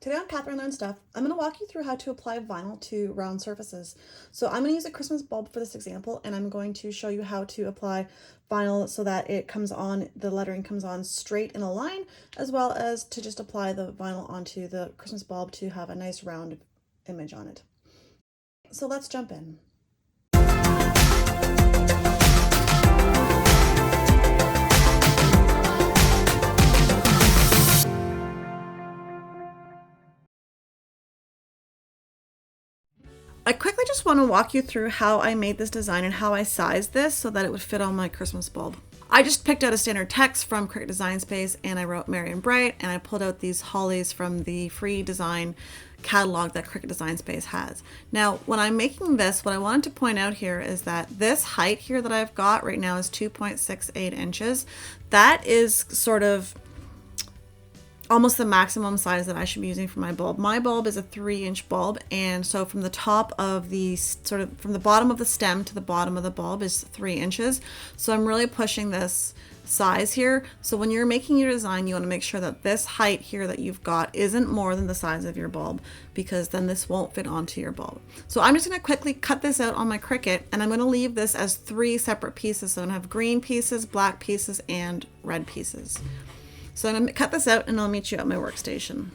Today on Catherine Learns Stuff, I'm going to walk you through how to apply vinyl to round surfaces. So I'm going to use a Christmas bulb for this example, and I'm going to show you how to apply vinyl so that it comes on, the lettering comes on straight in a line, as well as to just apply the vinyl onto the Christmas bulb to have a nice round image on it. So let's jump in. I quickly just want to walk you through how I made this design and how I sized this so that it would fit on my Christmas bulb. I just picked out a standard text from Cricut Design Space and I wrote Merry and Bright, and I pulled out these hollies from the free design catalog that Cricut Design Space has. Now, when I'm making this, what I wanted to point out here is that this height here that I've got right now is 2.68 inches. That is sort of almost the maximum size that I should be using for my bulb. My bulb is a 3-inch bulb, and so from the top of the from the bottom of the stem to the bottom of the bulb is 3 inches. So I'm really pushing this size here. So when you're making your design, you want to make sure that this height here that you've got isn't more than the size of your bulb, because then this won't fit onto your bulb. So I'm just going to quickly cut this out on my Cricut, and I'm going to leave this as 3 separate pieces. So I'm going to have green pieces, black pieces, and red pieces. So I'm going to cut this out and I'll meet you at my workstation.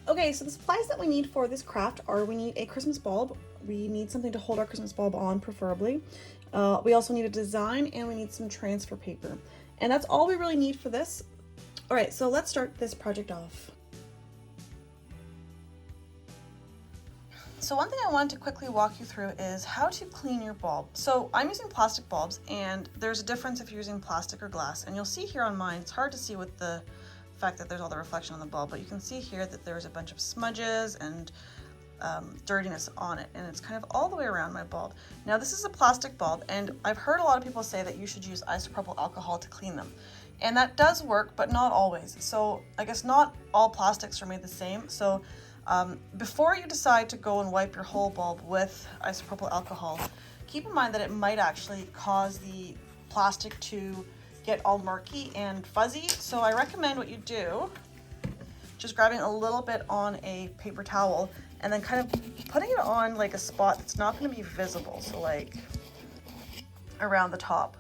Okay, so the supplies that we need for this craft are, we need a Christmas bulb. We need something to hold our Christmas bulb on, preferably. We also need a design, and we need some transfer paper. And that's all we really need for this. All right, so let's start this project off. So one thing I wanted to quickly walk you through is how to clean your bulb. So I'm using plastic bulbs, and there's a difference if you're using plastic or glass. And you'll see here on mine, it's hard to see with the fact that there's all the reflection on the bulb, but you can see here that there's a bunch of smudges and dirtiness on it, and it's kind of all the way around my bulb. Now this is a plastic bulb, and I've heard a lot of people say that you should use isopropyl alcohol to clean them. And that does work, but not always. So I guess not all plastics are made the same. So before you decide to go and wipe your whole bulb with isopropyl alcohol, keep in mind that it might actually cause the plastic to get all murky and fuzzy. So I recommend what you do, just grabbing a little bit on a paper towel and then kind of putting it on like a spot that's not going to be visible. So like around the top.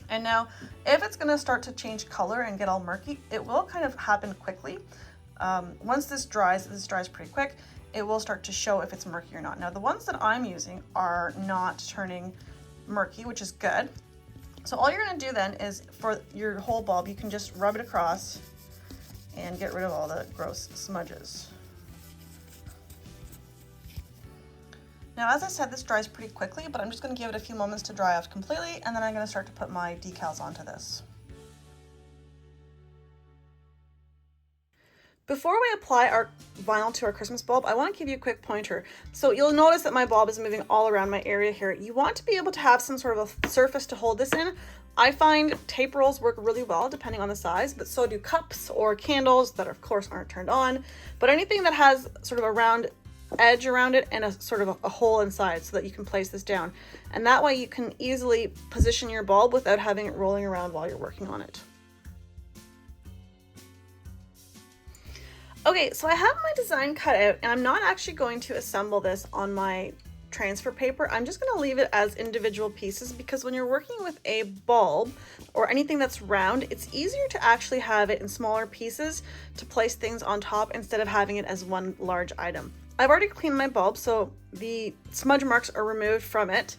And now if it's going to start to change color and get all murky, it will kind of happen quickly. Once this dries pretty quick, it will start to show if it's murky or not. Now the ones that I'm using are not turning murky, which is good. So all you're going to do then is, for your whole bulb, you can just rub it across and get rid of all the gross smudges. Now, as I said, this dries pretty quickly, but I'm just going to give it a few moments to dry off completely, and then I'm going to start to put my decals onto this. Before we apply our vinyl to our Christmas bulb, I want to give you a quick pointer. So you'll notice that my bulb is moving all around my area here. You want to be able to have some sort of a surface to hold this in. I find tape rolls work really well depending on the size, but so do cups or candles that of course aren't turned on. But anything that has sort of a round edge around it and a sort of a hole inside, so that you can place this down. And that way you can easily position your bulb without having it rolling around while you're working on it. Okay, so I have my design cut out, and I'm not actually going to assemble this on my transfer paper. I'm just going to leave it as individual pieces, because when you're working with a bulb or anything that's round, it's easier to actually have it in smaller pieces to place things on top instead of having it as one large item. I've already cleaned my bulb, so the smudge marks are removed from it.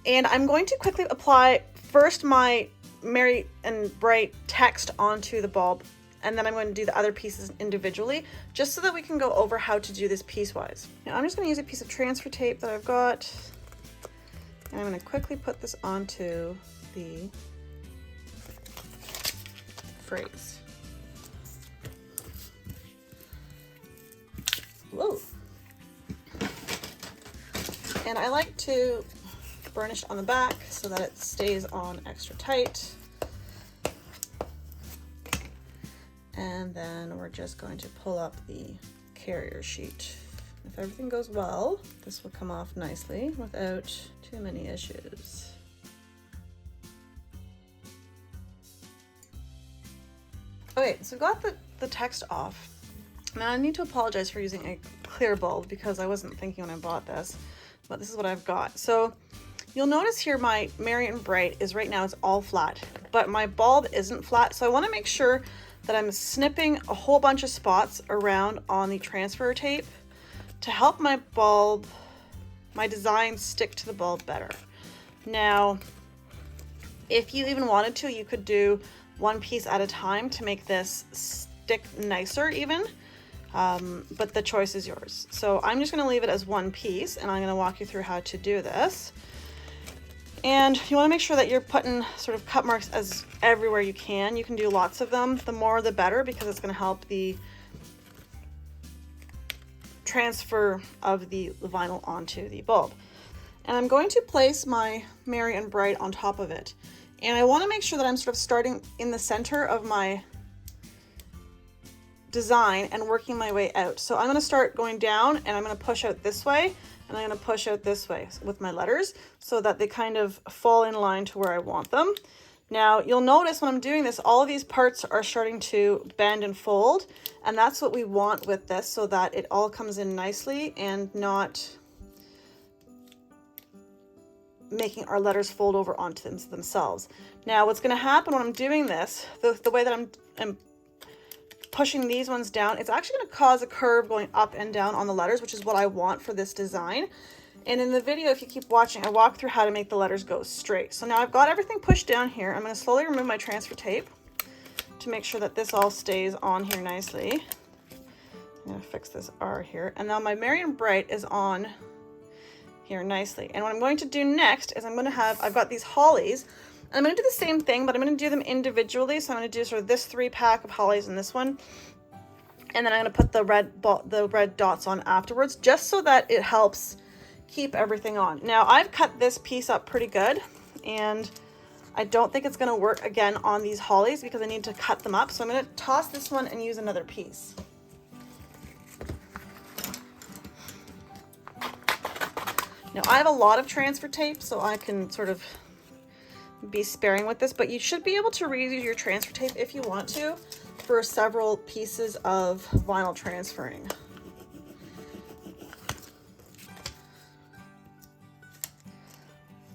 And I'm going to quickly apply first my Merry and Bright text onto the bulb, and then I'm going to do the other pieces individually, just so that we can go over how to do this piecewise. Now I'm just going to use a piece of transfer tape that I've got, and I'm going to quickly put this onto the phrase. Whoa. And I like to burnish on the back so that it stays on extra tight. And then we're just going to pull up the carrier sheet. If everything goes well, this will come off nicely without too many issues. Okay, so I've got the text off. Now I need to apologize for using a clear bulb because I wasn't thinking when I bought this, but this is what I've got. So you'll notice here my Merry and Bright is right now it's all flat, but my bulb isn't flat. So I want to make sure that I'm snipping a whole bunch of spots around on the transfer tape to help my bulb, my design stick to the bulb better. Now, if you even wanted to, you could do one piece at a time to make this stick nicer even, but the choice is yours. So I'm just gonna leave it as one piece and I'm gonna walk you through how to do this. And you wanna make sure that you're putting sort of cut marks as everywhere you can. You can do lots of them. The more the better, because it's gonna help the transfer of the vinyl onto the bulb. And I'm going to place my Merry and Bright on top of it. And I want to make sure that I'm sort of starting in the center of my design and working my way out. So I'm going to start going down and I'm going to push out this way and I'm going to push out this way with my letters so that they kind of fall in line to where I want them. Now you'll notice when I'm doing this, all of these parts are starting to bend and fold, and that's what we want with this so that it all comes in nicely and not making our letters fold over onto themselves. Now what's going to happen when I'm doing this, the way that I'm pushing these ones down, it's actually going to cause a curve going up and down on the letters, which is what I want for this design. And in the video, if you keep watching, I walk through how to make the letters go straight. So now I've got everything pushed down here. I'm going to slowly remove my transfer tape to make sure that this all stays on here nicely. I'm going to fix this R here. And now my Merry and Bright is on here nicely. And what I'm going to do next is I've got these hollies. And I'm going to do the same thing, but I'm going to do them individually. So I'm going to do sort of this 3-pack of hollies and this one. And then I'm going to put the red dots on afterwards, just so that it helps keep everything on. Now I've cut this piece up pretty good, and I don't think it's going to work again on these hollies because I need to cut them up. So I'm going to toss this one and use another piece. Now I have a lot of transfer tape, so I can sort of be sparing with this, but you should be able to reuse your transfer tape if you want to for several pieces of vinyl transferring.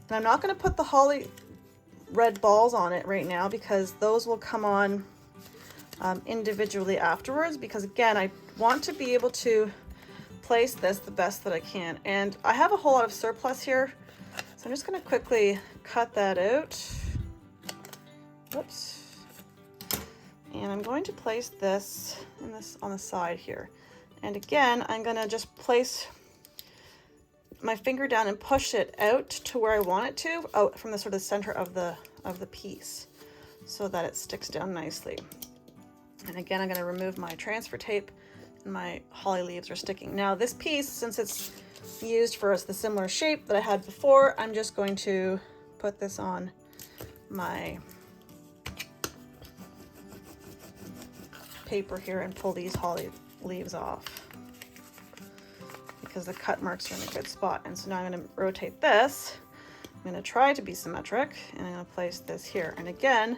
And I'm not going to put the holly red balls on it right now because those will come on individually afterwards, because again, I want to be able to place this the best that I can. And I have a whole lot of surplus here, so I'm just going to quickly cut that out. Whoops. And I'm going to place this on the side here. And again, I'm going to just place my finger down and push it out to where I want it to, out from the sort of center of the piece, so that it sticks down nicely. And again, I'm going to remove my transfer tape, and my holly leaves are sticking. Now this piece, since it's used for the similar shape that I had before, I'm just going to put this on my paper here and pull these holly leaves off, because the cut marks are in a good spot. And so now I'm going to rotate this. I'm going to try to be symmetric, and I'm going to place this here. And again,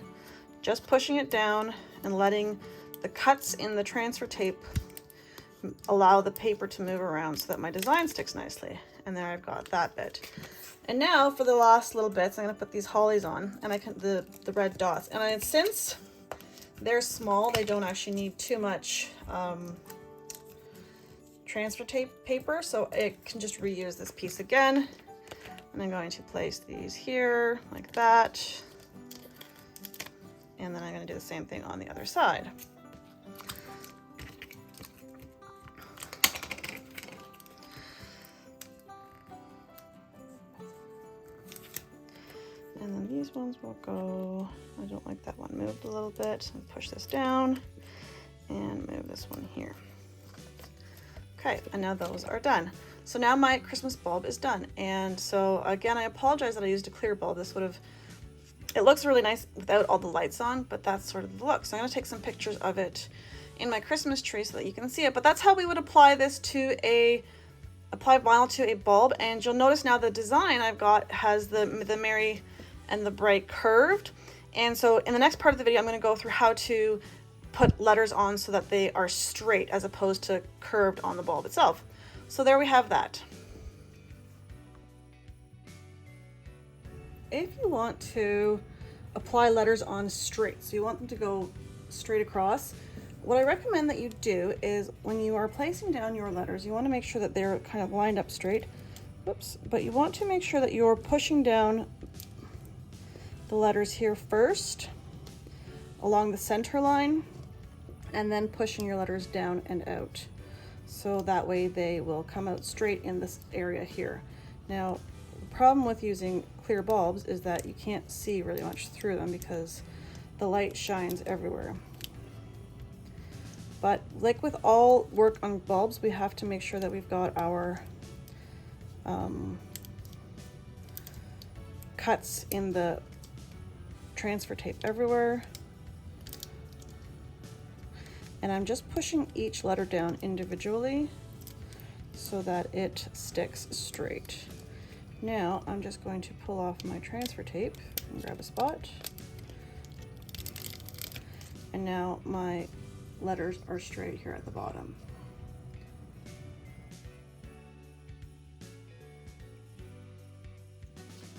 just pushing it down and letting the cuts in the transfer tape allow the paper to move around so that my design sticks nicely. And there I've got that bit. And now for the last little bits, I'm going to put these hollies on, and the red dots. And since they're small, they don't actually need too much transfer tape paper, so it can just reuse this piece again. And I'm going to place these here like that, and then I'm going to do the same thing on the other side. And then these ones will go, I don't like that one moved a little bit. I'll push this down and move this one here. Okay, and now those are done. So now my Christmas bulb is done. And so again, I apologize that I used a clear bulb. It looks really nice without all the lights on, but that's sort of the look. So I'm gonna take some pictures of it in my Christmas tree so that you can see it. But that's how we would apply this to apply vinyl to a bulb. And you'll notice now the design I've got has the Merry and the Bright curved. And so in the next part of the video, I'm gonna go through how to put letters on so that they are straight as opposed to curved on the bulb itself. So there we have that. If you want to apply letters on straight, so you want them to go straight across, what I recommend that you do is when you are placing down your letters, you want to make sure that they're kind of lined up straight. Whoops, but you want to make sure that you're pushing down the letters here first along the center line and then pushing your letters down and out. So that way they will come out straight in this area here. Now, the problem with using clear bulbs is that you can't see really much through them because the light shines everywhere. But like with all work on bulbs, we have to make sure that we've got our cuts in the transfer tape everywhere. And I'm just pushing each letter down individually so that it sticks straight. Now I'm just going to pull off my transfer tape and grab a spot. And now my letters are straight here at the bottom.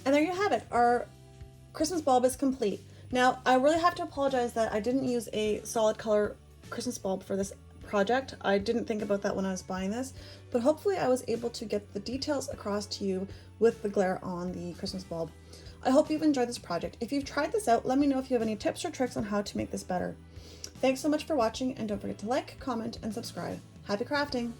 And there you have it. Our Christmas bulb is complete. Now, I really have to apologize that I didn't use a solid color Christmas bulb for this project. I didn't think about that when I was buying this, but hopefully I was able to get the details across to you with the glare on the Christmas bulb. I hope you've enjoyed this project. If you've tried this out, let me know if you have any tips or tricks on how to make this better. Thanks so much for watching, and don't forget to like, comment, and subscribe. Happy crafting!